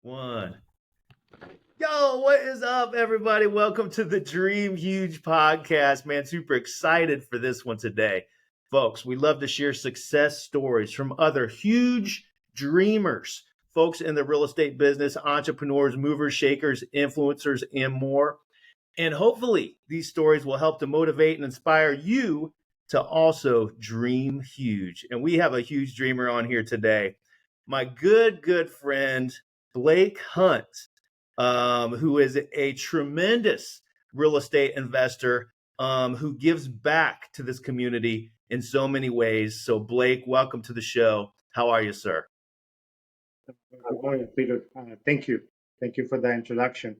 One. Yo, what is up, everybody? Welcome to the Dream Huge podcast, man. Super excited for this one today. Folks, we love to share success stories from other huge dreamers, folks in the real estate business, entrepreneurs, movers, shakers, influencers, and more. And hopefully, these stories will help to motivate and inspire you to also dream huge. And we have a huge dreamer on here today. My good friend, Blake Hunt, who is a tremendous real estate investor who gives back to this community in so many ways. So, Blake, welcome to the show. How are you, sir? Good morning, Peter. Thank you. Thank you for the introduction.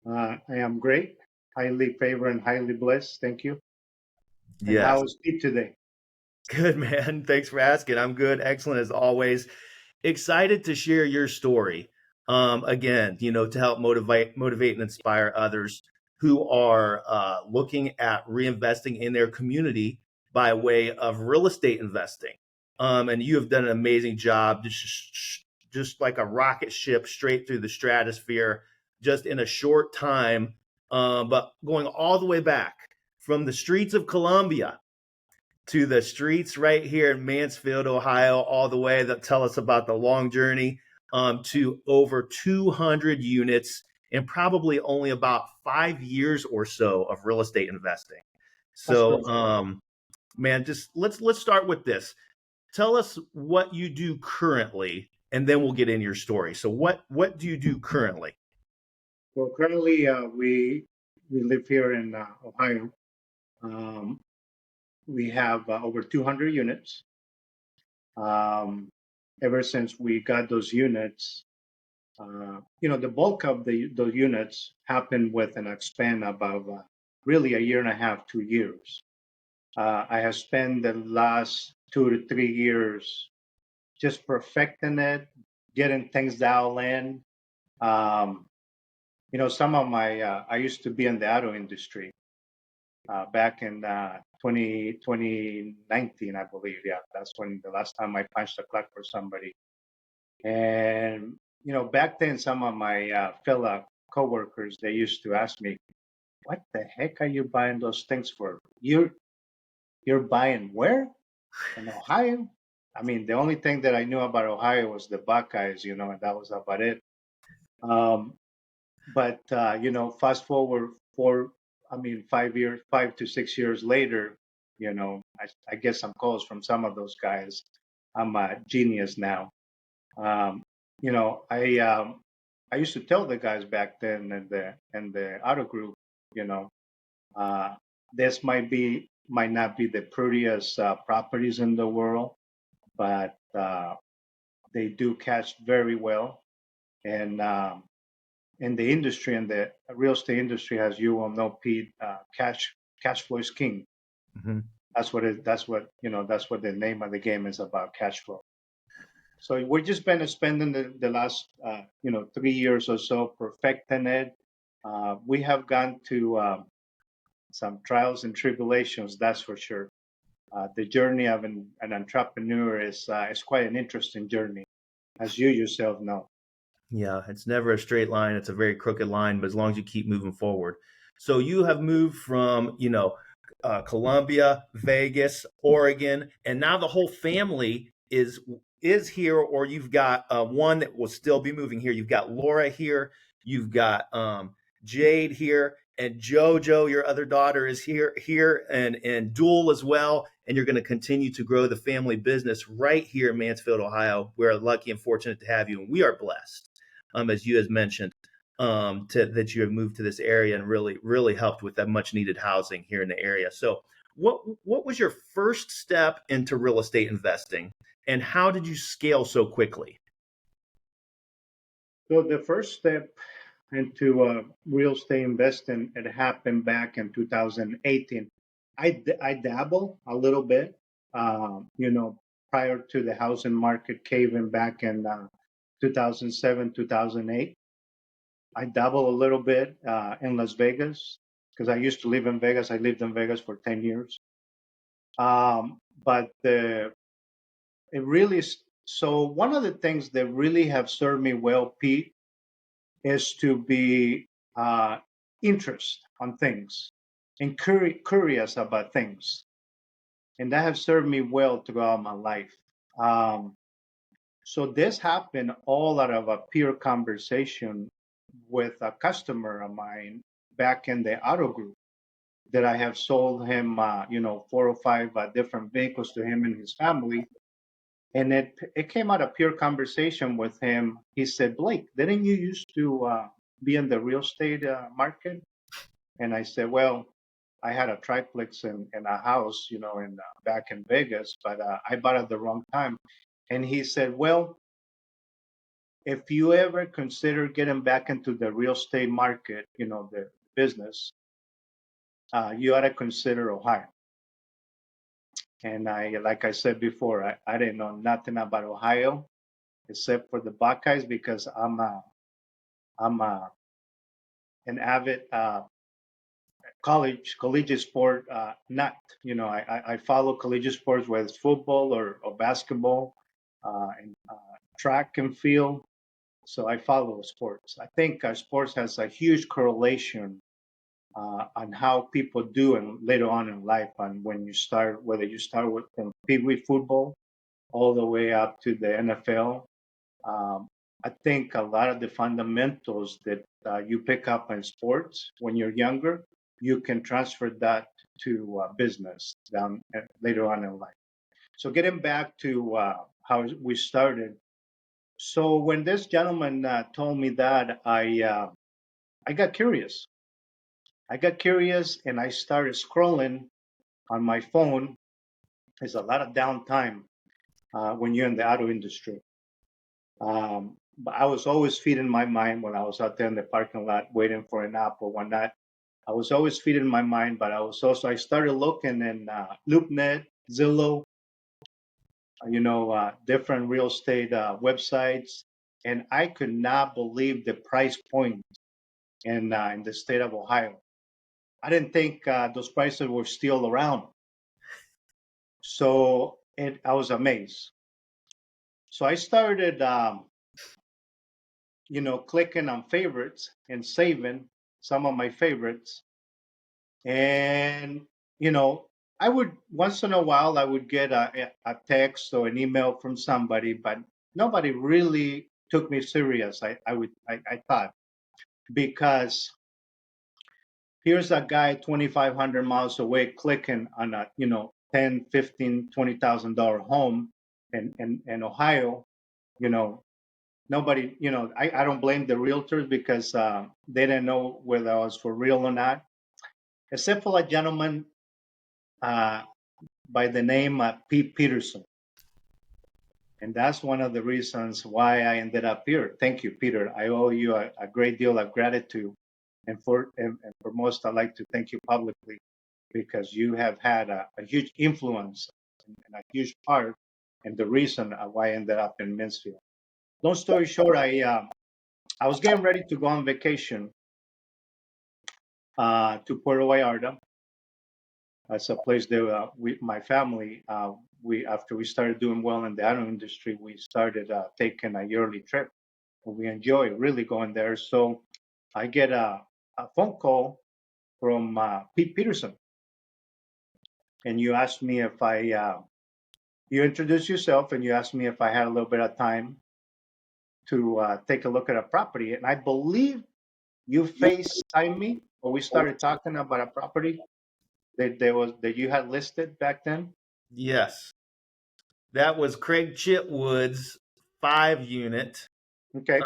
I am great, highly favored and highly blessed. Thank you. And Yes. how is Pete today? Good, man. Thanks for asking. I'm good. Excellent as always. Excited to share your story. Again, to help motivate and inspire others who are looking at reinvesting in their community by way of real estate investing. And you have done an amazing job, just like a rocket ship straight through the stratosphere, just in a short time. But going all the way back from the streets of Columbia to the streets right here in Mansfield, Ohio, all the way that tell us about the long journey to over 200 units in probably only about 5 years or so of real estate investing. That's So, correct. man, just let's start with this. Tell us what you do currently, and then we'll get in your story. So, what do you do currently? Well, currently we live here in Ohio. Um, we have over 200 units. Um, Ever since we got those units, the bulk of those units happened within a span of really a year and a half, 2 years. I have spent the last 2 to 3 years just perfecting it, getting things dialed in. Um, some of I used to be in the auto industry back in 2019, I believe. Yeah, that's when the last time I punched a clock for somebody. And, back then, some of my fellow coworkers, they used to ask me, what the heck are you buying those things for? You're buying where? In Ohio? I mean, the only thing that I knew about Ohio was the Buckeyes, and that was about it. Um, but fast forward 5 to 6 years later, I get some calls from some of those guys. I'm a genius now. Um, I used to tell the guys back then in the auto group, you know, uh, this might not be the prettiest properties in the world, but they do catch very well. And in the industry, in the real estate industry, as you will know, Pete, cash flow is king. Mm-hmm. That's what the name of the game is about, cash flow. So we've just been spending the last 3 years or so perfecting it. We have gone to some trials and tribulations, that's for sure. The journey of an entrepreneur is quite an interesting journey, as you yourself know. Yeah, it's never a straight line. It's a very crooked line, but as long as you keep moving forward. So you have moved from, Columbia, Vegas, Oregon, and now the whole family is here, or you've got one that will still be moving here. You've got Laura here, you've got Jade here, and JoJo, your other daughter, is here, and Dual as well. And you're going to continue to grow the family business right here in Mansfield, Ohio. We're lucky and fortunate to have you, and we are blessed, as you has mentioned, that you have moved to this area and really helped with that much needed housing here in the area. So, what was your first step into real estate investing, and how did you scale so quickly? So the first step into real estate investing, it happened back in 2018. I dabble a little bit, prior to the housing market caving back in 2007, 2008. I dabble a little bit in Las Vegas because I used to live in Vegas. I lived in Vegas for 10 years. But it really, so one of the things that really have served me well, Pete, is to be interest on things and curious about things. And that has served me well throughout my life. Um, so this happened all out of a pure conversation with a customer of mine back in the auto group that I have sold him, 4 or 5 different vehicles to him and his family. And it came out of pure conversation with him. He said, Blake, didn't you used to be in the real estate market? And I said, well, I had a triplex in a house, back in Vegas, but I bought it at the wrong time. And he said, well, if you ever consider getting back into the real estate market, the business, you ought to consider Ohio. And like I said before, I didn't know nothing about Ohio except for the Buckeyes because I'm an avid collegiate sport nut. I follow collegiate sports, whether it's football or basketball, and track and field. So I follow sports. I think sports has a huge correlation on how people do and later on in life. And when you start, whether you start with from pee wee football all the way up to the NFL, um, I think a lot of the fundamentals that you pick up in sports when you're younger, you can transfer that to business down later on in life. So getting back to how we started. So when this gentleman told me that, I got curious. I got curious and I started scrolling on my phone. There's a lot of downtime when you're in the auto industry. But I was always feeding my mind when I was out there in the parking lot waiting for an app or whatnot. I was always feeding my mind, but I started looking in LoopNet, Zillow, different real estate websites, and I could not believe the price point in the state of Ohio. I didn't think those prices were still around. So I was amazed. So I started, clicking on favorites and saving some of my favorites. And, I would once in a while I would get a text or an email from somebody, but nobody really took me serious. I thought, because here's a guy 2,500 miles away clicking on a, 10, 15, $20,000 home in Ohio, you know, nobody, I don't blame the realtors because they didn't know whether I was for real or not, except for a gentleman uh, by the name Pete Peterson. And that's one of the reasons why I ended up here. Thank you, Peter. I owe you a great deal of gratitude. And for most, I'd like to thank you publicly because you have had a huge influence and a huge part and the reason why I ended up in Mansfield. Long story short, I was getting ready to go on vacation to Puerto Vallarta. It's a place that my family, after we started doing well in the auto industry, we started taking a yearly trip. We enjoy really going there. So I get a phone call from Pete Peterson, and you asked me if you introduced yourself, and you asked me if I had a little bit of time to take a look at a property. And I believe you FaceTimed me, or we started talking about a property that you had listed back then. Yes. That was Craig Chitwood's 5 unit Okay,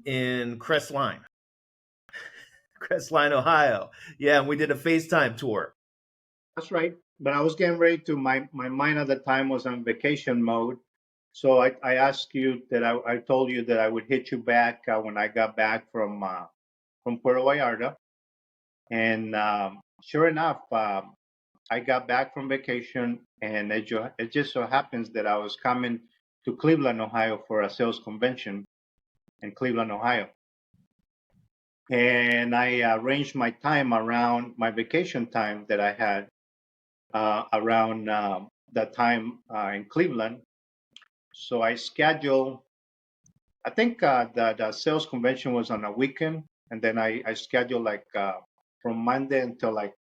in Crestline, Ohio. Yeah, and we did a FaceTime tour. that's right. But I was getting ready to my mind at the time was on vacation mode. So I asked you that I told you that I would hit you back when I got back from Puerto Vallarta. And sure enough, I got back from vacation, and it just so happens that I was coming to Cleveland, Ohio for a sales convention in Cleveland, Ohio. And I arranged my time around my vacation time that I had around that time in Cleveland. So I scheduled I think the sales convention was on a weekend, and then I scheduled like from Monday until like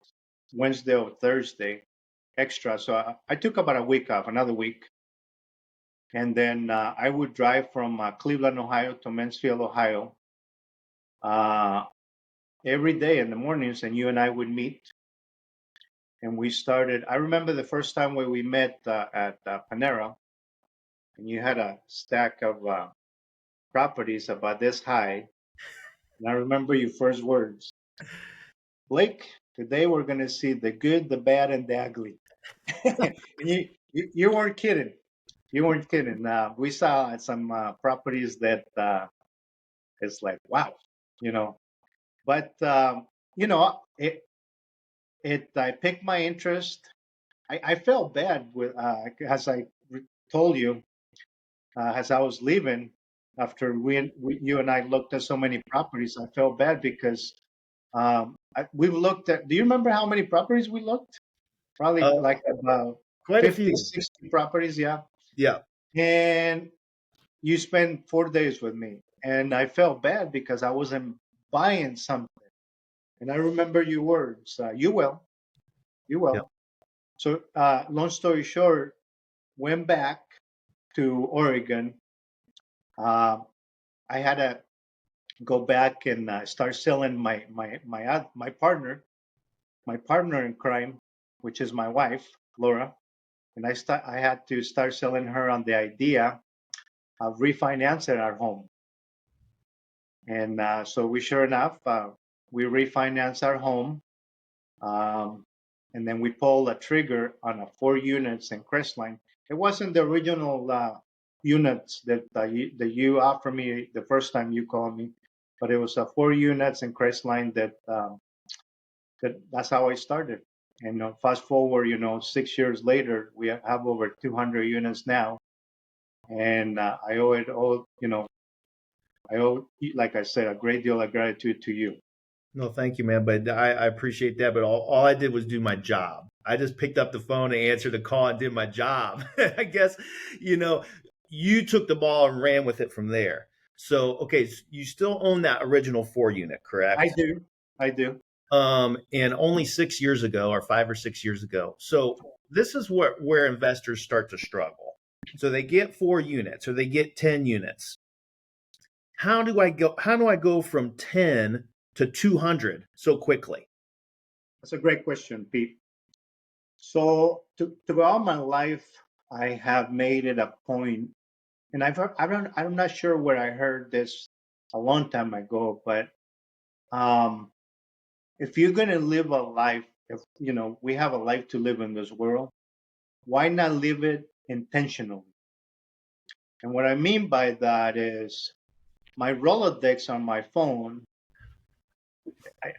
Wednesday or Thursday extra. So I took about a week off, another week, and then I would drive from Cleveland, Ohio to Mansfield, Ohio, uh, every day in the mornings, and you and I would meet. And we started. I remember the first time where we met at Panera, and you had a stack of properties about this high. And I remember your first words, Blake. Today we're going to see the good, the bad, and the ugly. And you weren't kidding. You weren't kidding. We saw some properties that it's like wow, you know. But it I picked my interest. I felt bad with as told you as I was leaving after you and I looked at so many properties. I felt bad because we've looked at. Do you remember how many properties we looked? Probably Uh, like about quite a 50, few. 60 properties. Yeah. Yeah. And you spent 4 days with me, and I felt bad because I wasn't buying something. And I remember your words. You will. You Yeah. will. So, long story short, went back to Oregon. Uh, I had to go back and start selling my partner in crime, which is my wife, Laura. And I had to start selling her on the idea of refinancing our home. And so we sure enough, we refinanced our home. Um, and then we pulled a trigger on a 4 units in Crestline. It wasn't the original units that you offered me the first time you called me, but it was a 4 units in Crestline that's how I started. And fast forward, 6 years later, we have over 200 units now, and I owe it all. I owe, like I said, a great deal of gratitude to you. No, thank you, man. But I appreciate that. But all I did was do my job. I just picked up the phone and answered the call and did my job. I guess, you know, you took the ball and ran with it from there. So, okay, you still own that original 4 unit, I correct? do. I do. And only 6 years ago, or 5 or 6 years ago. So this is where investors start to struggle. So they get 4 units or they get 10 units. How do I go from 10 to 200 so quickly? That's a great question, Pete. So throughout my life, I have made it a point, and I'm not sure where I heard this a long time ago, but um, if you're gonna live a life, if we have a life to live in this world, why not live it intentionally? And what I mean by that is my Rolodex on my phone.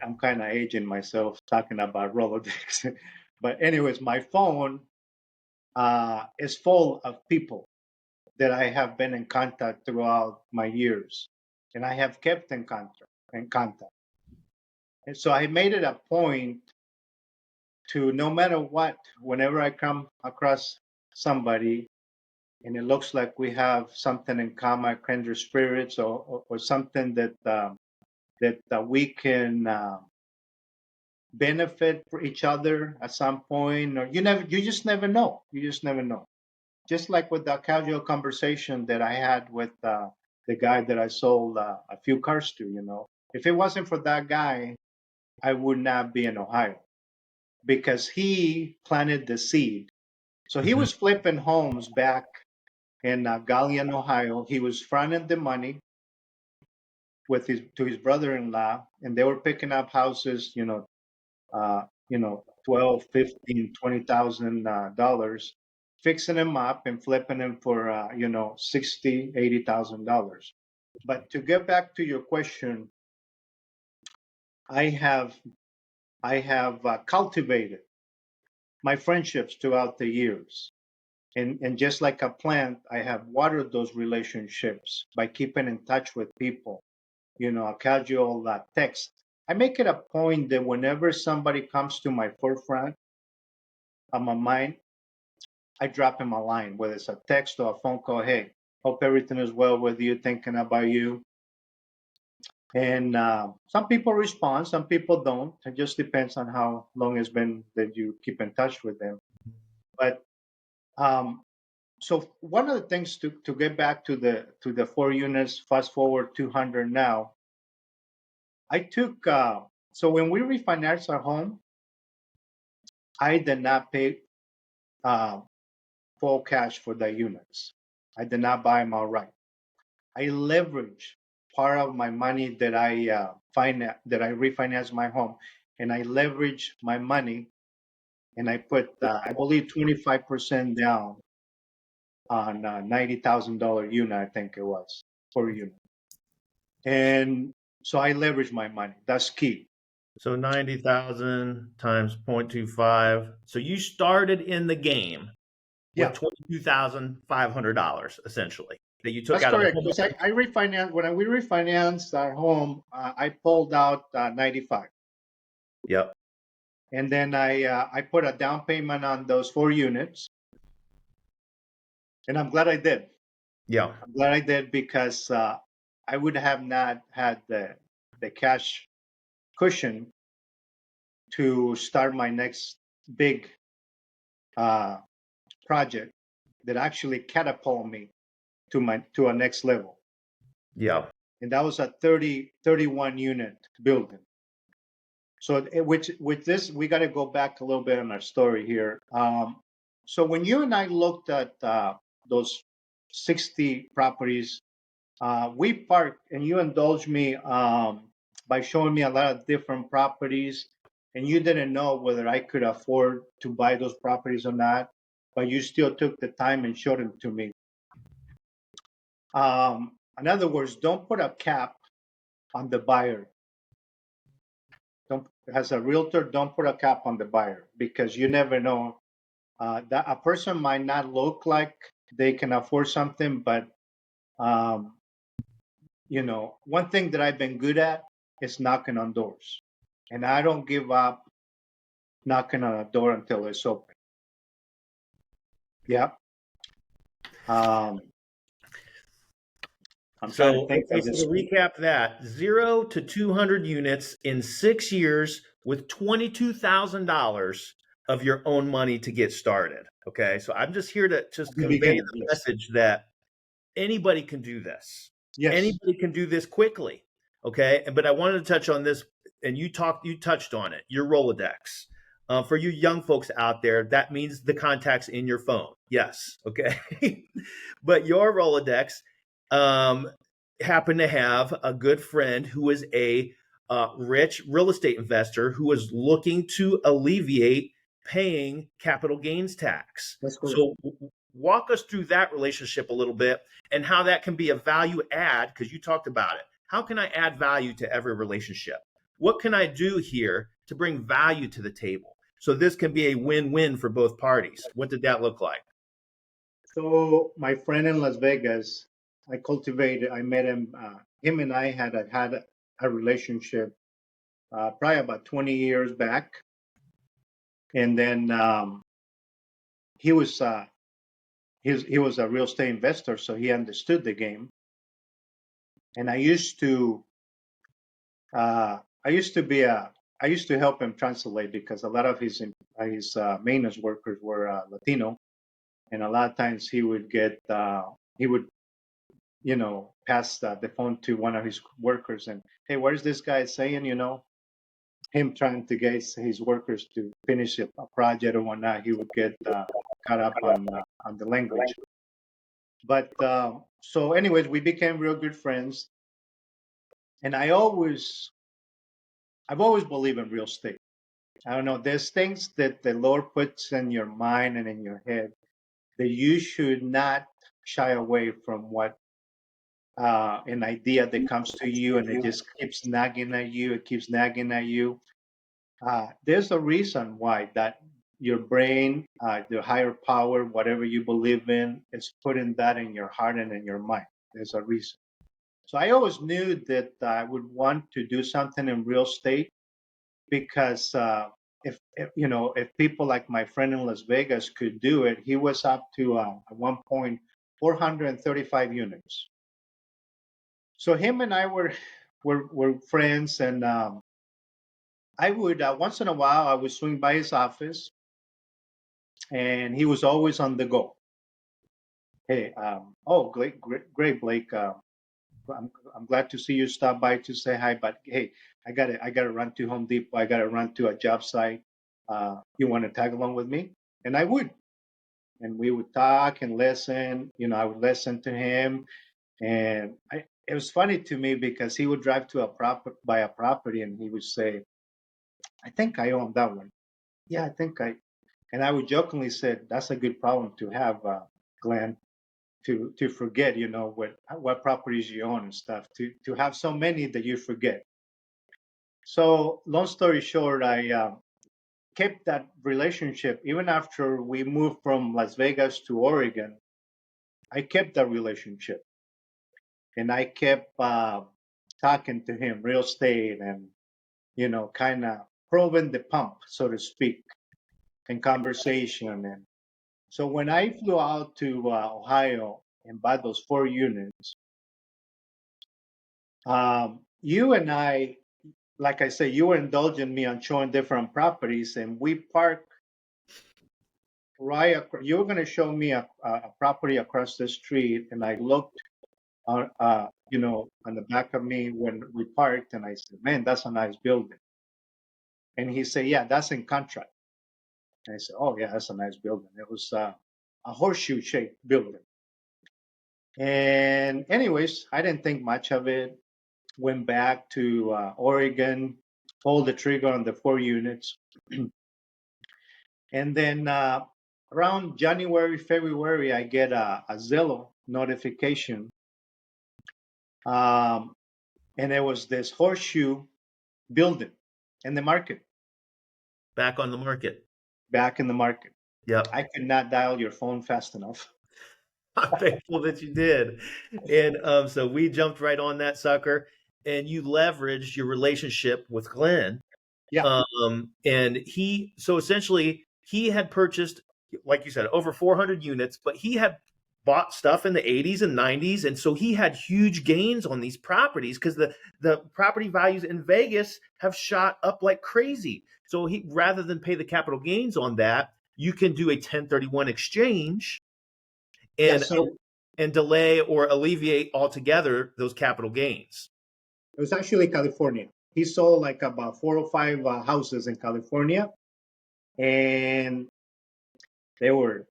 I'm kind of aging myself talking about Rolodex, but anyways, my phone is full of people that I have been in contact throughout my years, and I have kept in contact. And so I made it a point to, no matter what, whenever I come across somebody and it looks like we have something in common, kindred spirits, or something that we can benefit for each other at some point, or you just never know. You just never know. Just like with the casual conversation that I had with the guy that I sold a few cars to, if it wasn't for that guy, I would not be in Ohio because he planted the seed. So he Mhm. was flipping homes back in Galion, Ohio. He was fronting the money to his brother-in-law, and they were picking up houses, 12, 15, $20,000, fixing them up and flipping them for, 60, $80,000. But to get back to your question, I have, cultivated my friendships throughout the years. And just like a plant, I have watered those relationships by keeping in touch with people, a casual text. I make it a point that whenever somebody comes to my forefront of my mind, I drop him a line, whether it's a text or a phone call. Hey, Hope everything is well with you. Thinking about you. And some people respond, some people don't. It just depends on how long it's been that you keep in touch with them. But um, so one of the things to get back to the 4 units, fast forward 200 now. I took so when we refinanced our home, I did not pay uh, full cash for the units. I did not buy them outright. I leveraged part of my money that I refinanced my home, and I leveraged my money and I put I believe 25% down on a $90,000 unit. I think it was for a unit, and so I leveraged my money. That's key. So 90,000 times 0.25. So you started in the game with Yeah, $22,500 essentially that you took that's out of the correct. home. Because I refinanced when we refinanced our home. I pulled out 95. Yep. And then I put a down payment on those 4 units, and I'm glad I did. Yeah. I'm glad I did because I would have not had the cash cushion to start my next big uh, project that actually catapulted me to a next level. Yeah. And that was a 31 unit building. So which with this, we got to go back a little bit on our story here. So when you and I looked at those 60 properties, we parked, and you indulged me by showing me a lot of different properties, and you didn't know whether I could afford to buy those properties or not, but you still took the time and showed them to me. In other words, don't put a cap on the buyer. Don't, as a realtor, don't put a cap on the buyer because you never know. That a person might not look like they can afford something, but um, one thing that I've been good at is knocking on doors, and I don't give up knocking on a door until it's open. Yeah. Um, I'm trying to So, think okay, of so this. to recap that, 0 to 200 units in 6 years with $22,000 of your own money to get started. Okay, so I'm just here to just The convey beginning, the yes. message that anybody can do this. Yes. Anybody can do this quickly. Okay, but I wanted to touch on this, and you touched on it. Your Rolodex. For you young folks out there, that means the contacts in your phone. Yes. Okay, but your Rolodex um, happened to have a good friend who is a rich real estate investor who is looking to alleviate paying capital gains tax. That's correct. So walk us through that relationship a little bit and how that can be a value add, because you talked about it. How can I add value to every relationship? What can I do here to bring value to the table so this can be a win-win for both parties? What did that look like? So my friend in Las Vegas, I met him. Him and I had a relationship probably about 20 years back, and then he was he was a real estate investor, so he understood the game. And I used to be I used to help him translate because a lot of his maintenance workers were Latino, and a lot of times he would pass the phone to one of his workers and, hey, what is this guy saying? Him trying to get his workers to finish a project or whatnot. He would get caught up on the language. But so, anyways, we became real good friends, and I've always believed in real estate. I don't know. There's things that the Lord puts in your mind and in your head that you should not shy away from what an idea that comes to you and it just keeps nagging at you. It keeps nagging at you. There's a reason why that your brain, the higher power, whatever you believe in, is putting that in your heart and in your mind. There's a reason. So I always knew that I would want to do something in real estate because if people like my friend in Las Vegas could do it, he was up to at one point 435 units. So him and I were friends, and I would once in a while I would swing by his office, and he was always on the go. Hey, oh, great, Blake. I'm glad to see you stop by to say hi. But hey, I gotta run to Home Depot. I gotta run to a job site. You want to tag along with me? And I would, and we would talk and listen. I would listen to him, and it was funny to me because he would drive to buy a property, and he would say, "I think I own that one." Yeah, I think I. And I would jokingly say, "That's a good problem to have, Glenn." To forget, what properties you own and stuff. To have so many that you forget. So long story short, I kept that relationship even after we moved from Las Vegas to Oregon. I kept that relationship, and I kept talking to him real estate, and kind of probing the pump, so to speak, in conversation. And so when I flew out to Ohio and bought those 4 units, you and I, like I say, you were indulging me on showing different properties, and we parked right. You were going to show me a property across the street, and I looked, on the back of me when we parked, and I said, "Man, that's a nice building." And he said, "Yeah, that's in contract." And I said, "Oh yeah, that's a nice building." It was a horseshoe-shaped building. And anyways, I didn't think much of it. Went back to Oregon, pulled the trigger on the 4 units. And then around January, February, I get a Zillow notification. And there was this horseshoe building in the market, Back on the market. back in the market. Yep. I could not dial your phone fast enough. I'm thankful that you did. And so we jumped right on that sucker, and you leveraged your relationship with Glenn. Yeah. And so essentially he had purchased, like you said, over 400 units, but he had bought stuff in the 80s and 90s. And so he had huge gains on these properties because the property values in Vegas have shot up like crazy. So rather than pay the capital gains on that, you can do a 1031 exchange Yeah. and So and delay or alleviate altogether those capital gains. it was actually California. He sold like about 4 or 5 houses in California, and they were,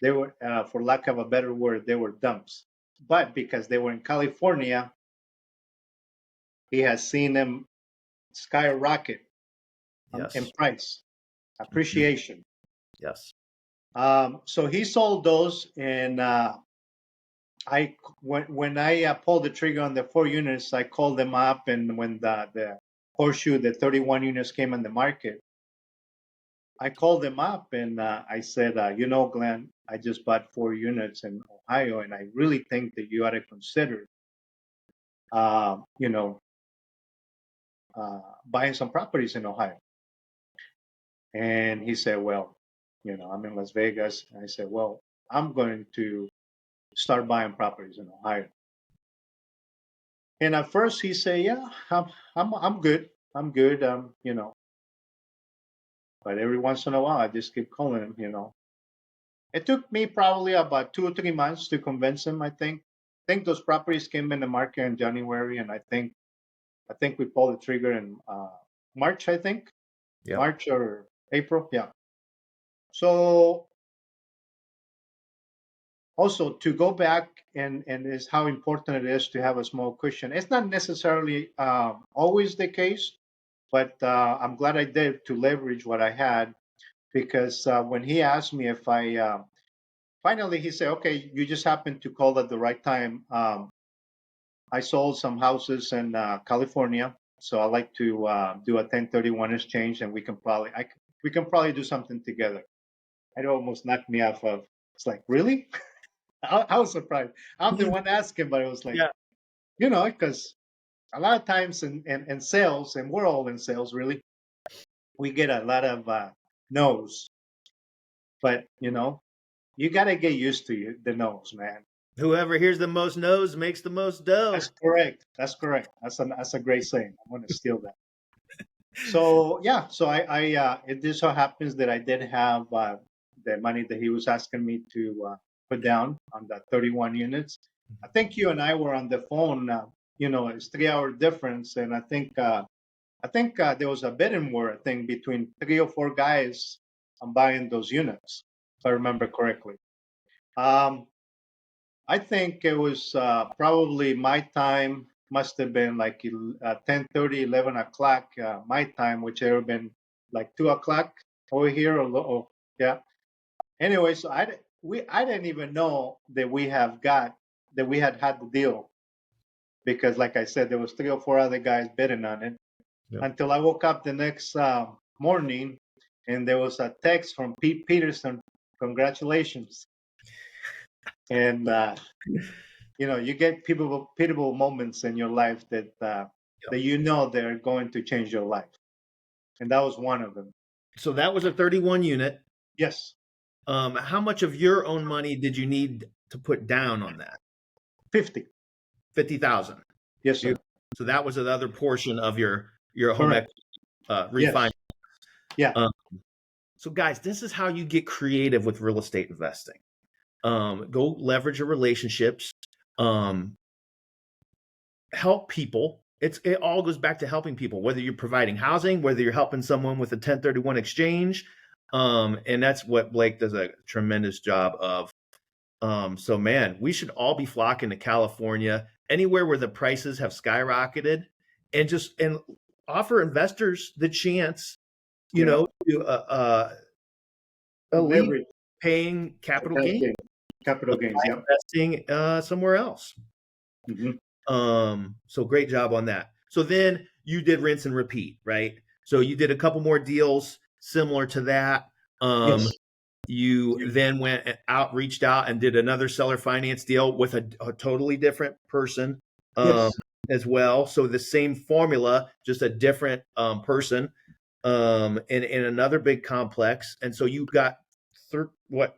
for lack of a better word, they were dumps. But because they were in California, he has seen them skyrocket in Yes. price, Mhm. appreciation. Yes. So he sold those, and when I pulled the trigger on the 4 units, I called them up, and when the horseshoe, the 31 units came on the market, I called them up, and I said, Glenn, I just bought 4 units in Ohio, and I really think that you ought to consider, uh, you know, buying some properties in Ohio. And he said, well, I'm in Las Vegas. And I said, well, I'm going to start buying properties in Ohio. And at first he said, yeah, I'm good. I'm good. But every once in a while I just keep calling him. It took me probably about 2 or 3 months to convince him, I think. I think those properties came in the market in January, and I think we pulled the trigger in March, I think. Yep. March or April, yeah. So also to go back and is how important it is to have a small cushion. It's not necessarily always the case, but I'm glad I did to leverage what I had, because when he asked me if I finally he said, okay, you just happened to call at the right time. I sold some houses in California, so I like to do a 1031 exchange, and we can probably do something together. It almost knocked me off of. It's like, really? I was surprised. I'm the one asking, but it was like, Yeah. because a lot of times in sales, and we're all in sales really, we get a lot of no's. But you got to get used to the no's, man. Whoever hears the most no's makes the most dough. That's correct. That's correct. That's a great saying. I'm going to steal that. So yeah, so it just so happens that I did have the money that he was asking me to put down on the 31 units. I think you and I were on the phone. It's 3 hour difference, and I think there was a bidding war, I think, between 3 or 4 guys on buying those units, if I remember correctly. Um, I think it was probably my time must have been like 10:30, 11 o'clock my time, which would have been like 2 o'clock over here. Yeah. Anyway, so I didn't even know that we had the deal because, like I said, there was 3 or 4 other guys bidding on it Yep. until I woke up the next morning and there was a text from Pete Peterson, congratulations. And you get pitiable moments in your life that they're going to change your life, and that was one of them. So that was a 31 unit. Yes, How much of your own money did you need to put down on that? 50. 50,000. Yes, sir. So that was another portion of your home Correct. equity refinance. Yes. Yeah. So guys, this is how you get creative with real estate investing. Go leverage your relationships. Help people. It all goes back to helping people, whether you're providing housing, whether you're helping someone with a 1031 exchange. And that's what Blake does a tremendous job of. So man, we should all be flocking to California, anywhere where the prices have skyrocketed, and offer investors the chance, to at least Leverage. paying capital gains, Capital gains. Yeah. investing somewhere else. Mhm. So great job on that. So then you did rinse and repeat, right? So you did a couple more deals similar to that. Yes. You then reached out and did another seller finance deal with a totally different person Yes. as well. So the same formula, just a different person in another big complex. And so you got three or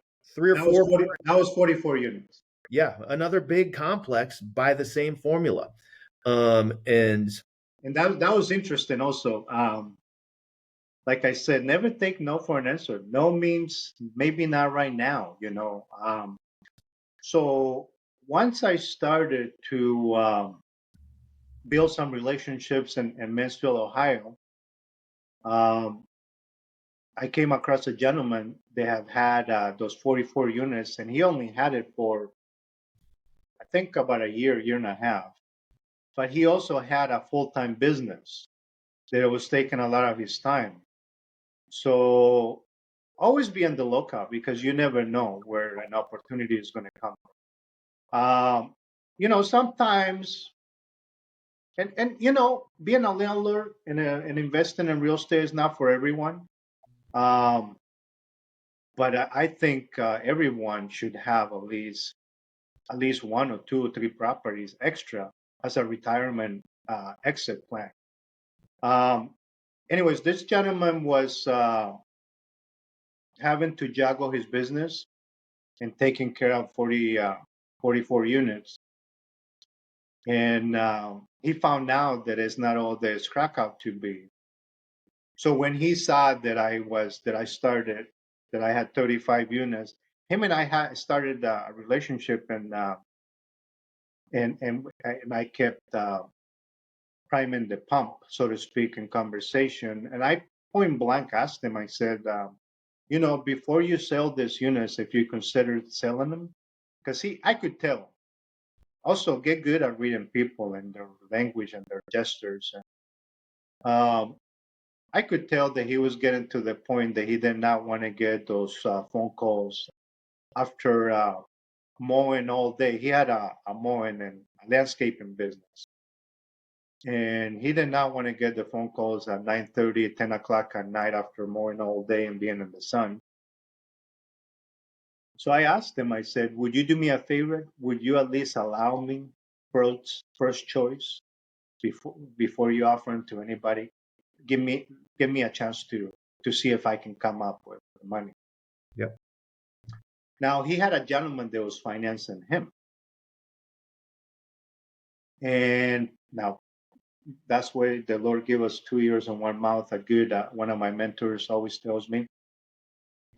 That was four 40. That was 44 units. yeah, another big complex by the same formula. And And that was interesting also. Like I said, never take no for an answer. No means maybe not right now, So once I started to build some relationships in Mansfield, Ohio, um, I came across a gentleman that have had those 44 units, and he only had it for, I think, about a year and a half. But he also had a full-time business that was taking a lot of his time. So always be on the lookout because you never know where an opportunity is going to come. Sometimes, and being a landlord and investing in real estate is not for everyone. Um, but I think everyone should have at least one or two or three properties extra as a retirement exit plan. Um, Anyways, this gentleman was having to juggle his business and taking care of 44 units. And he found out that it's not all that it's cracked out to be. So when he saw that I had 35 units, him and I had started a relationship, and I kept priming the pump, so to speak, in conversation. And I point blank asked him, I said, before you sell these units, if you consider selling them, because I could tell. Also, get good at reading people and their language and their gestures. Um, I could tell that he was getting to the point that he did not want to get those phone calls after mowing all day. He had a mowing and a landscaping business. And he did not want to get the phone calls at 9:30, 10 o'clock at night after mowing all day and being in the sun. So I asked him, I said, would you do me a favor? Would you at least allow me first choice before you offer them to anybody? Give me a chance to see if I can come up with the money. Yep. Now he had a gentleman that was financing him, and now that's where the Lord give us 2 ears and one mouth. A good one of my mentors always tells me.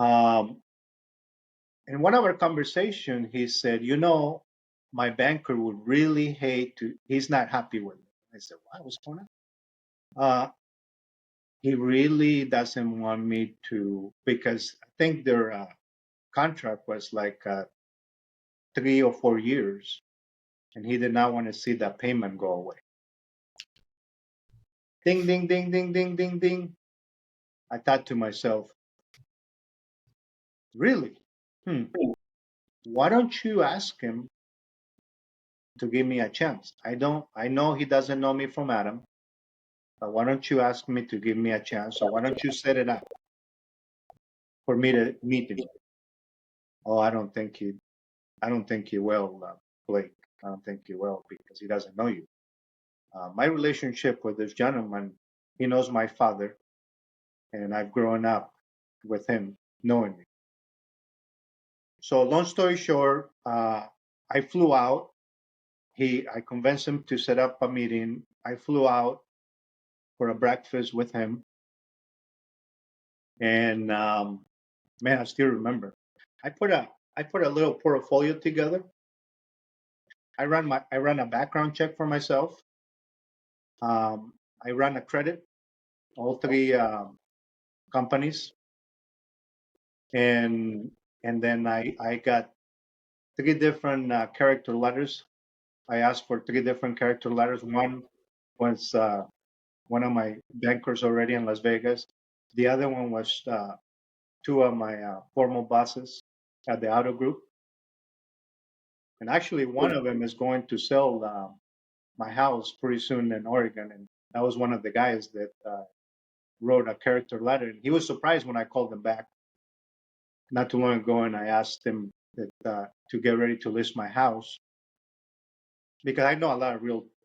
In one of our conversation, he said, "You know, my banker would really hate to. He's not happy with me." I said, "Why? What's going on?" He really doesn't want me to, because I think their contract was like 3 or 4 years, and he did not want to see that payment go away. Ding, ding, ding, ding, ding, ding, ding. I thought to myself, really? Why don't you ask him to give me a chance? I know he doesn't know me from Adam, but why don't you ask me to give me a chance? Or why don't you set it up for me to meet him? Oh, I don't think he will, Blake. I don't think he will, because he doesn't know you. My relationship with this gentleman, he knows my father, and I've grown up with him knowing me. So long story short, I flew out. I convinced him to set up a meeting. I flew out for a breakfast with him, and man, I still remember. I put a little portfolio together. I ran a background check for myself. I ran a credit, all three companies, and then I got three different character letters. I asked for three different character letters. One was one of my bankers already in Las Vegas. The other one was two of my former bosses at the auto group. And actually, one of them is going to sell my house pretty soon in Oregon. And that was one of the guys that wrote a character letter. And he was surprised when I called him back not too long ago, and I asked him that, to get ready to list my house, because I know a lot of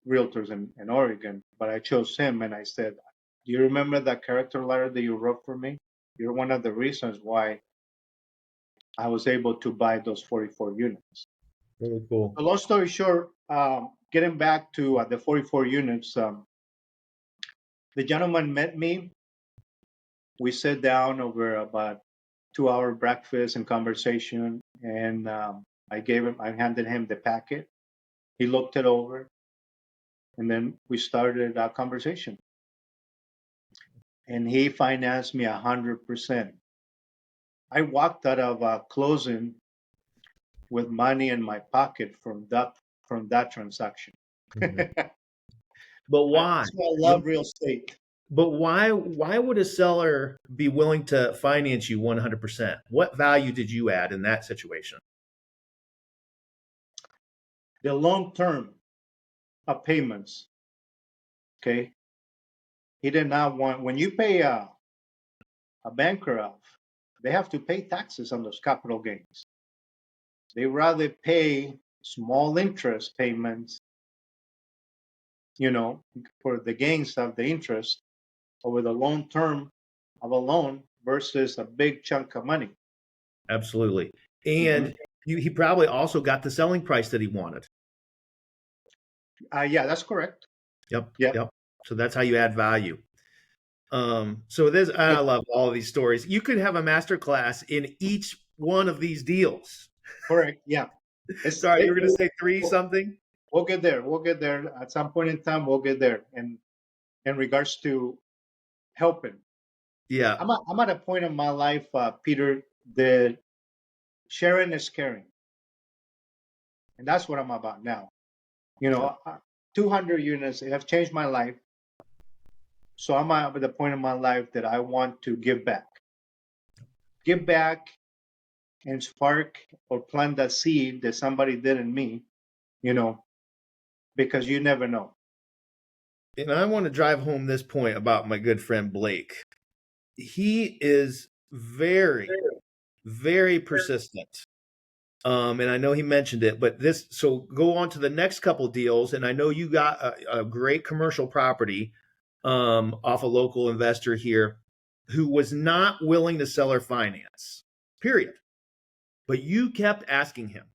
realtors in Oregon, but I chose him, and I said, "Do you remember that character letter that you wrote for me? You're one of the reasons why I was able to buy those 44 units." Very cool. So long story short, getting back to the 44 units, the gentleman met me. We sat down over about 2 hour breakfast and conversation, and I handed him the packet. He looked it over, and then we started our conversation. And he financed me 100%. I walked out of closing with money in my pocket from that transaction. Mm-hmm. But why? That's why I love real estate. But why would a seller be willing to finance you 100%? What value did you add in that situation? The long term of payments. Okay. He did not want, when you pay a banker off, they have to pay taxes on those capital gains. They rather pay small interest payments, for the gains of the interest over the long term of a loan versus a big chunk of money. Absolutely. And he probably also got the selling price that he wanted. Yeah, that's correct. Yep. Yeah. Yep. So that's how you add value. So I love all of these stories. You could have a master class in each one of these deals. Correct. Yeah. Sorry, you were going to say three something? We'll get there. We'll get there at some point in time. We'll get there. And in regards to helping. Yeah. I'm at a point in my life, Peter, that sharing is caring. And that's what I'm about now. 200 units have changed my life. So I'm at the point in my life that I want to give back. Give back and spark or plant that seed that somebody did in me, because you never know. And I want to drive home this point about my good friend Blake. He is very, very persistent. And I know he mentioned it, but so go on to the next couple deals. And I know you got a great commercial property off a local investor here who was not willing to sell or finance, period. but you kept asking him.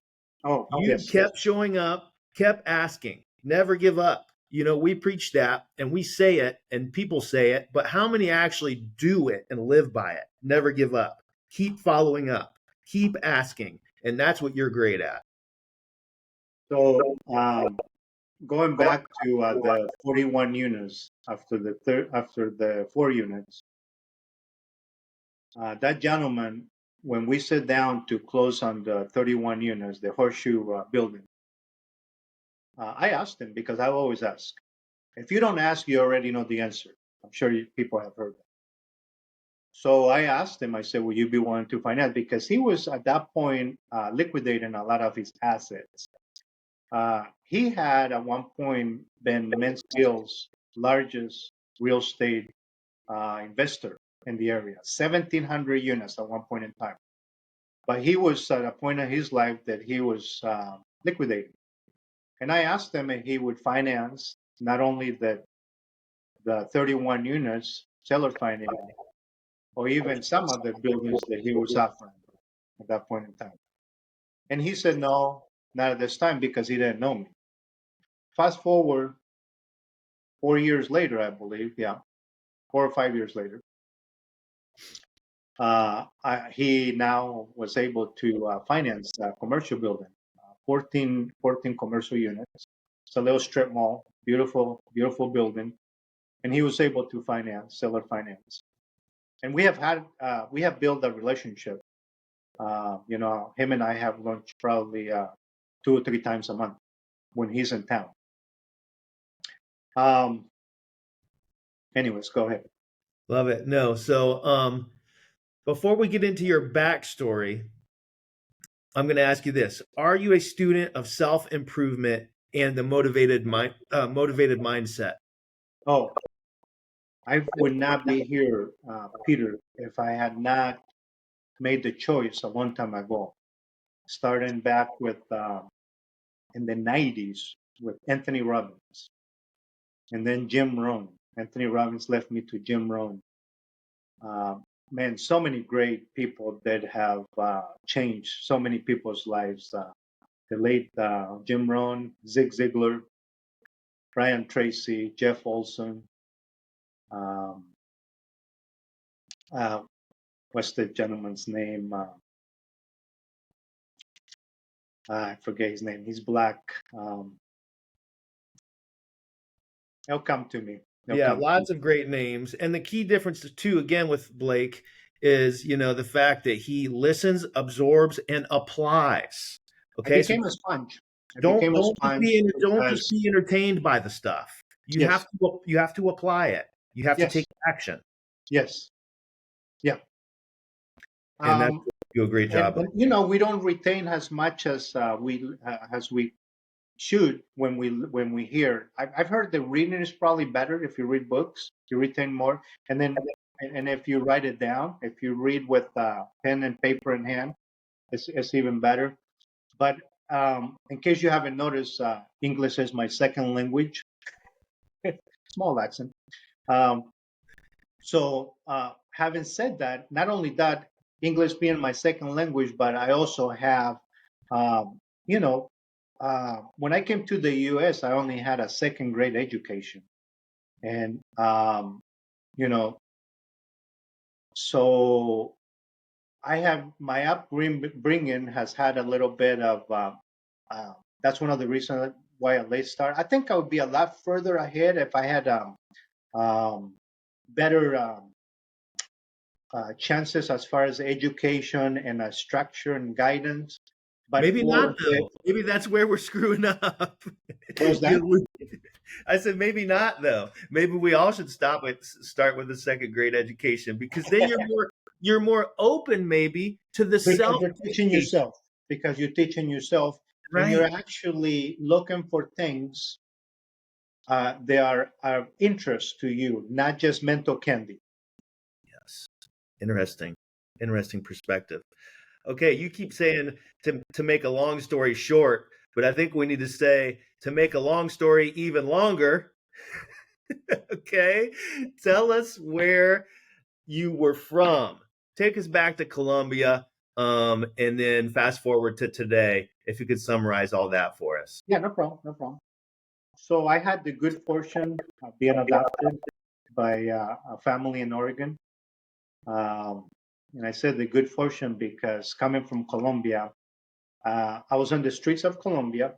Oh, You yes. kept showing up, kept asking, never give up. We preach that and we say it and people say it, but how many actually do it and live by it? Never give up. Keep following up. Keep asking. And that's what you're great at. So, going back to the 41 units after the 4 units, that gentleman, when we sat down to close on the 31 units, the horseshoe building, I asked him, because I always ask. If you don't ask, you already know the answer. I'm sure people have heard that. So I asked him, I said, will you be willing to finance? Because he was at that point liquidating a lot of his assets. He had at one point been Mansfield's largest real estate investor in the area, 1,700 units at one point in time. But he was at a point in his life that he was liquidating. And I asked him if he would finance not only the 31 units, seller financing, or even some of the buildings that he was offering at that point in time. And he said, no, not at this time, because he didn't know me. Fast forward 4 years later, I believe, 4 or 5 years later, he now was able to finance a commercial building, 14 commercial units. It's a little strip mall, beautiful, beautiful building. And he was able to finance, seller finance. And we have built a relationship. Him and I have lunch probably 2 or 3 times a month when he's in town. Anyways, go ahead. Love it. No. So before we get into your backstory, I'm going to ask you this. Are you a student of self-improvement and the motivated mindset? Oh, I would not be here, Peter, if I had not made the choice a long time ago, starting back with in the 90s with Anthony Robbins, and then Jim Rohn. Anthony Robbins left me to Jim Rohn. Man, so many great people that have changed so many people's lives. The late Jim Rohn, Zig Ziglar, Brian Tracy, Jeff Olson. What's the gentleman's name? I forget his name. He's black. He'll come to me. Lots of great names. And the key difference too, again, with Blake is, the fact that he listens, absorbs, and applies. Okay. I became a sponge. Don't just be entertained by the stuff. You have to apply it. You have to take action. Yes. Yeah. And that's what you do a great job. And, we don't retain as much as we should when we hear. I've heard that reading is probably better. If you read books, you retain more. And if you write it down, if you read with pen and paper in hand, it's even better. But in case you haven't noticed, English is my second language. Small accent. So having said that, not only that, English being my second language, but I also have, when I came to the U.S., I only had a second grade education. And, so I have my upbringing has had a little bit of, that's one of the reasons why a late start. I think I would be a lot further ahead if I had better chances as far as education and structure and guidance. But maybe not, though. Maybe that's where we're screwing up. What was that? I said maybe not, though. Maybe we all should start with a second grade education, because then you're more open maybe to the self. You're teaching yourself, because you're teaching yourself, right. And you're actually looking for things they are of interest to you, not just mental candy. Yes. Interesting perspective. Okay, you keep saying to make a long story short, but I think we need to say to make a long story even longer. Okay, tell us where you were from. Take us back to Colmbia. and then fast forward to today, if you could summarize all that for us. Yeah, no problem, no problem. So I had the good fortune of being adopted by a family in Oregon. Um, and I said the good fortune because coming from Colombia, I was on the streets of Colombia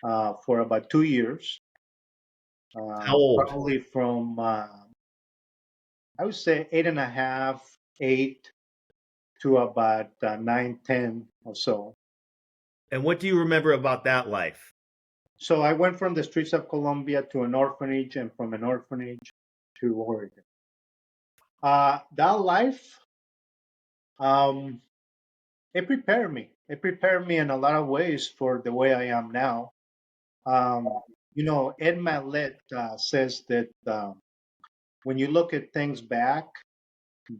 for about 2 years, How old? probably from, I would say 8.5, 8 to about 9, 10 or so. And what do you remember about that life? So I went from the streets of Colombia to an orphanage and from an orphanage to Oregon. That life, um, it prepared me. It prepared me in a lot of ways for the way I am now. Ed Milet says that when you look at things back,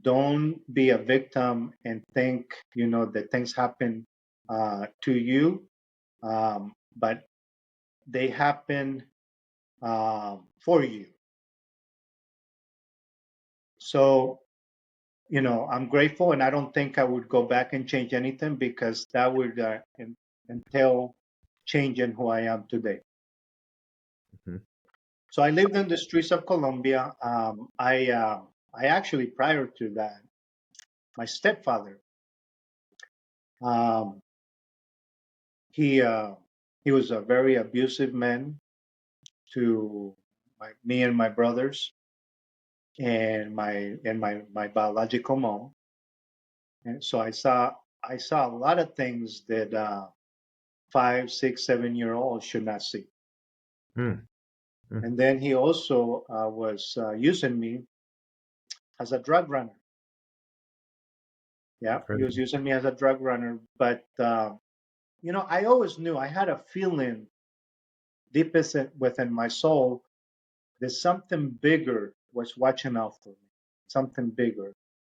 don't be a victim and think, that things happen to you, but they happen for you. So, I'm grateful, and I don't think I would go back and change anything because that would entail changing who I am today. Mm-hmm. So I lived in the streets of Colombia. I actually, prior to that, my stepfather, um, he was a very abusive man to me and my brothers and my biological mom. And so I saw a lot of things that 5, 6, 7 year olds should not see. Mm-hmm. And then he also was using me as a drug runner. Yeah, he was using me as a drug runner. But I always knew, I had a feeling deep within my soul that something bigger was watching out for me. Something bigger.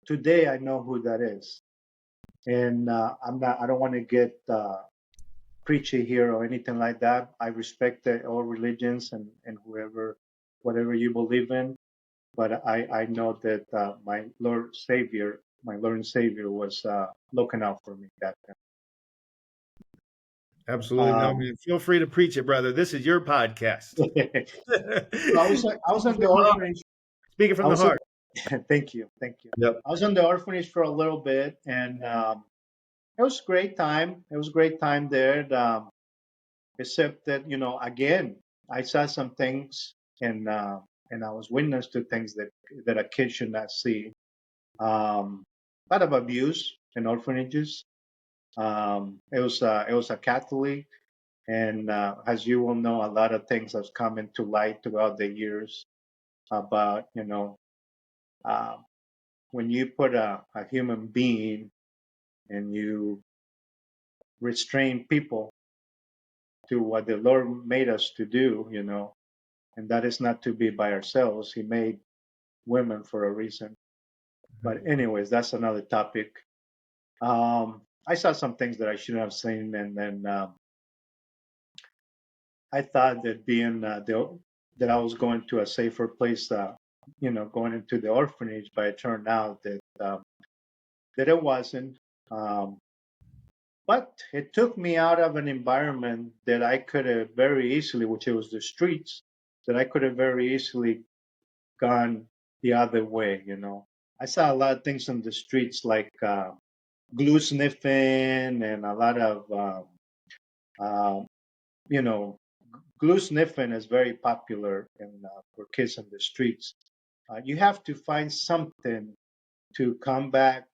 Today I know who that is, and I don't want to get preachy here or anything like that. I respect all religions and whatever you believe in. But I know that my Lord and Savior was looking out for me that time. Absolutely. No, man. Feel free to preach it, brother. This is your podcast. I was on the orphanage. Speaking from the heart. Thank you. Yep. I was on the orphanage for a little bit, and it was a great time. It was a great time there. Except that, again, I saw some things, and I was witness to things that a kid should not see. A lot of abuse in orphanages. It was a Catholic, and as you will know, a lot of things have come into light throughout the years about uh, when you put a human being and you restrain people to what the Lord made us to do, and that is not to be by ourselves. He made women for a reason. But anyways, that's another topic. I saw some things that I shouldn't have seen, and then I thought that that I was going to a safer place, going into the orphanage, but it turned out that it wasn't. Um, but it took me out of an environment that I could have very easily, which it was the streets, that I could have very easily gone the other way. I saw a lot of things on the streets like glue sniffing and a lot of, you know, glue sniffing is very popular for kids on the streets. You have to find something to combat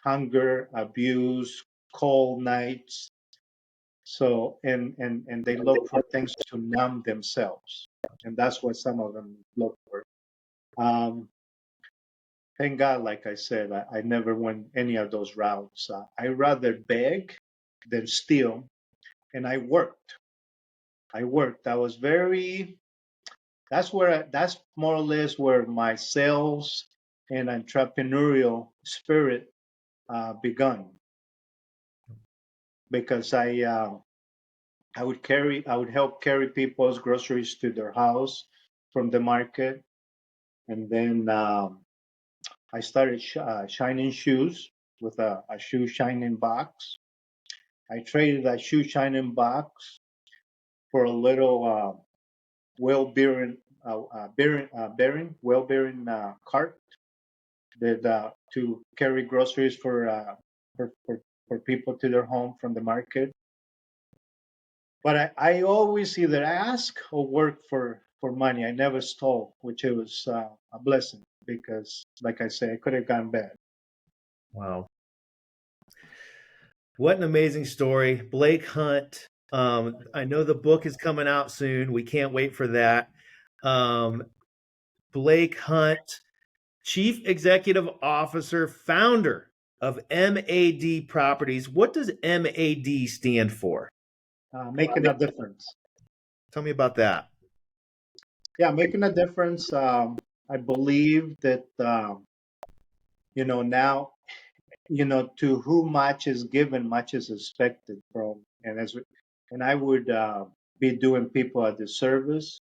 hunger, abuse, cold nights. So, and they look for things to numb themselves. And that's what some of them look for. Um, Thank God, like I said, I never went any of those routes. I rather beg than steal. And I worked. I was that's more or less where my sales and entrepreneurial spirit begun, because I would help carry people's groceries to their house from the market. And then I started shining shoes. with a shoe shining box. I traded that shoe shining box for a little wheel bearing cart that to carry groceries for, for for people to their home from the market. But I always either ask or work for money. I never stole, which it was a blessing because, like I say, I could have gone bad. Wow. What an amazing story. Blake Hunt. I know the book is coming out soon. We can't wait for that. Um, Blake Hunt, Chief Executive Officer, founder of MAD Properties. What does MAD stand for? Making a difference. Tell me about that. Yeah, making a difference. I believe that now to whom much is given, much is expected from, and I would be doing people a disservice.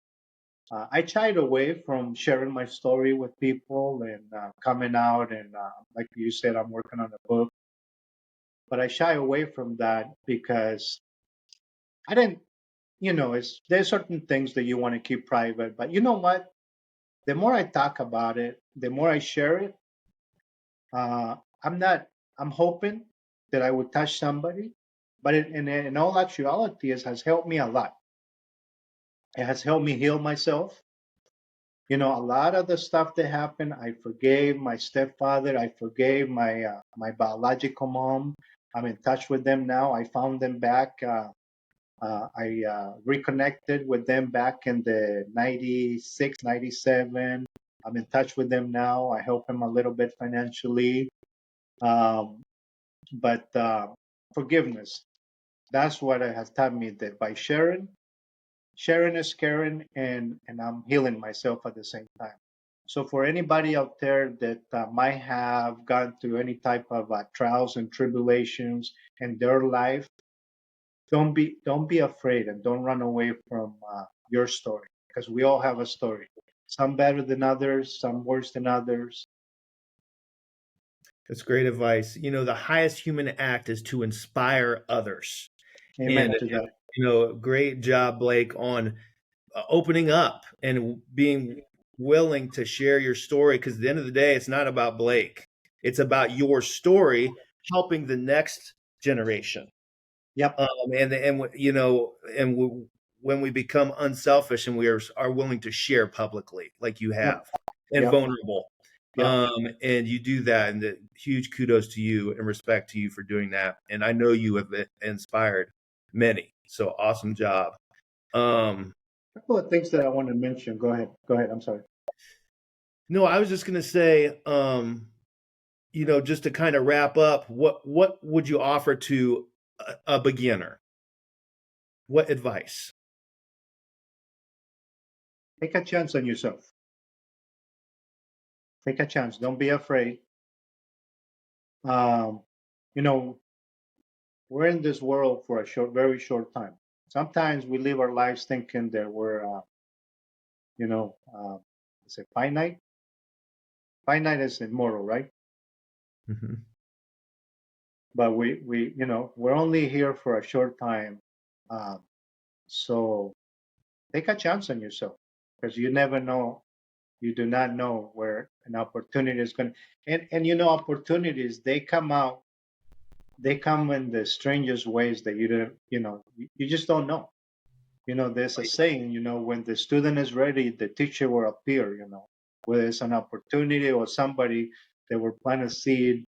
I shied away from sharing my story with people and coming out and like you said, I'm working on a book, but I shy away from that because I didn't. There's certain things that you want to keep private, but you know what? The more I talk about it, the more I share it. Uh, I'm not. I'm hoping that I would touch somebody, but in all actuality, it has helped me a lot. It has helped me heal myself. A lot of the stuff that happened, I forgave my stepfather. I forgave my biological mom. I'm in touch with them now. I found them back. I reconnected with them back in the 96, 97. I'm in touch with them now. I help them a little bit financially. Um, but forgiveness, that's what it has taught me, that by sharing is caring, and I'm healing myself at the same time. So for anybody out there that might have gone through any type of trials and tribulations in their life, don't be afraid and don't run away from your story, because we all have a story. Some better than others, some worse than others. That's great advice. The highest human act is to inspire others. And, Amen to that. great job, Blake, on opening up and being willing to share your story. Because at the end of the day, it's not about Blake, it's about your story helping the next generation. Yep. When we become unselfish and we are willing to share publicly, like you Yep. have, and Yep. vulnerable, Yep. and you do that, and huge kudos to you and respect to you for doing that. And I know you have inspired many. So awesome job. A couple of things that I want to mention. Go ahead. Go ahead. I'm sorry. No, I was just going to say, just to kind of wrap up, what would you offer to a beginner? What advice? Take a chance on yourself. Take a chance. Don't be afraid. Um, you know, we're in this world for a very short time. Sometimes we live our lives thinking that we're, you know, uh, is it finite? Finite is immortal, right? Mm-hmm. But we're only here for a short time. Um, so take a chance on yourself, because you never know. You do not know where an opportunity is going to, and opportunities, they come in the strangest ways that you don't, you just don't know. There's a saying, when the student is ready, the teacher will appear, whether it's an opportunity or somebody that will plant a seed,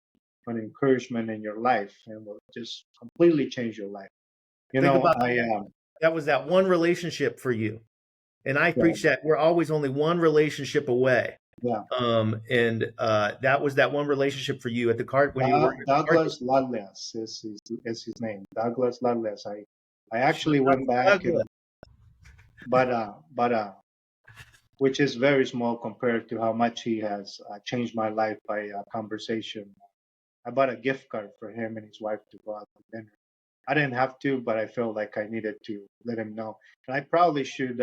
an encouragement in your life, and will just completely change your life. Think about I that was that one relationship for you. And I Yeah, preach that we're always only one relationship away. yeah. And that was that one relationship for you at the card when you were working at the card. Douglas Ludless is his name. Douglas Ludless. I actually went back Douglas. and but which is very small compared to how much he has changed my life by conversation. I bought a gift card for him and his wife to go out to dinner. I didn't have to, but I felt like I needed to let him know. And I probably should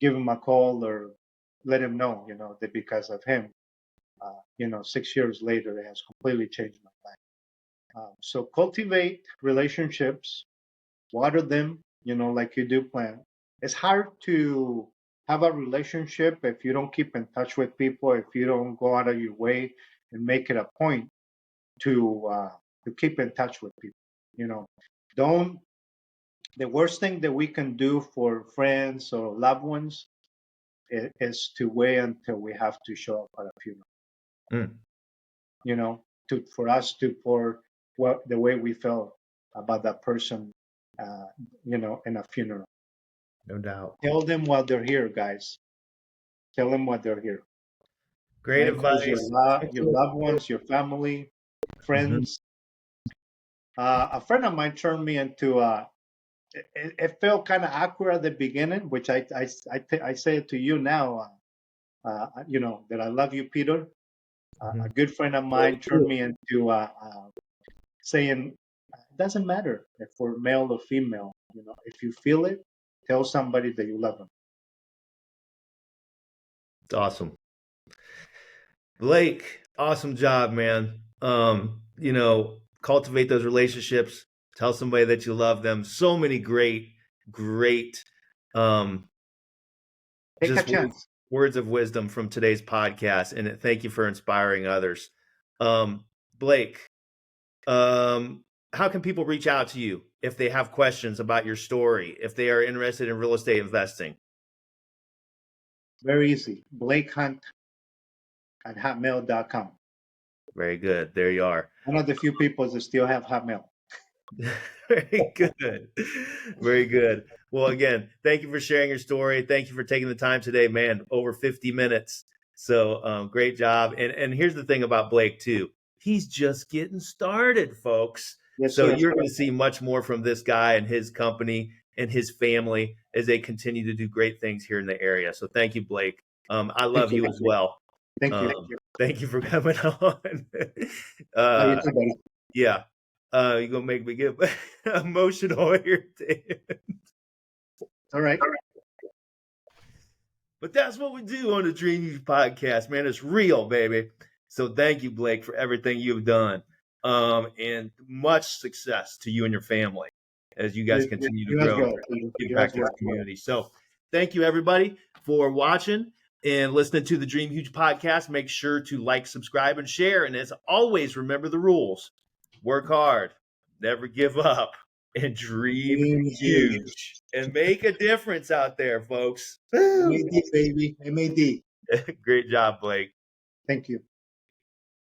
give him a call or let him know, that because of him, 6 years later, it has completely changed my life. So cultivate relationships, water them, like you do plant. It's hard to have a relationship if you don't keep in touch with people, if you don't go out of your way and make it a point to keep in touch with people. Don't the worst thing that we can do for friends or loved ones is to wait until we have to show up at a funeral. Mm. For us to pour what the way we felt about that person, in a funeral. No doubt. Tell them while they're here, guys. Tell them while they're here. Great That includes advice. your loved ones, your family, Mhm. friends. A friend of mine turned me into it felt kind of awkward at the beginning, which I say it to you now. That I love you, Peter. A Mhm. good friend of mine turned me into saying, it doesn't matter if we're male or female. If you feel it, tell somebody that you love them. It's awesome. Blake, awesome job, man. Cultivate those relationships. Tell somebody that you love them. So many great, um, Take a just chance. words of wisdom from today's podcast. And thank you for inspiring others. Blake, how can people reach out to you if they have questions about your story, if they are interested in real estate investing? Very easy. BlakeHunt@hotmail.com. Very good. There you are. One of the few people that still have Hotmail. Very good. Very good. Well, again, thank you for sharing your story. Thank you for taking the time today, man. Over 50 minutes. So great job. And here's the thing about Blake, too. He's just getting started, folks. Yes, So sir. you're going to see much more from this guy and his company and his family as they continue to do great things here in the area. So thank you, Blake. I Thank love you. you as well. Thank you. Thank you for coming on. Love you uh, too, buddy. yeah. You're gonna make me get emotional here, Dave. All right. But that's what we do on the Dream Huge podcast, man. It's real, baby. So thank you, Blake, for everything you've done. And much success to you and your family as you guys continue to You as grow well. and give You back as to this well. community. So thank you, everybody, for watching and listening to the Dream Huge podcast. Make sure to like, subscribe, and share. And as always, remember the rules. Work hard, never give up, and dream Dream huge. huge. And make a difference out there, folks. Woo! MAD, baby. MAD. Great job, Blake. Thank you.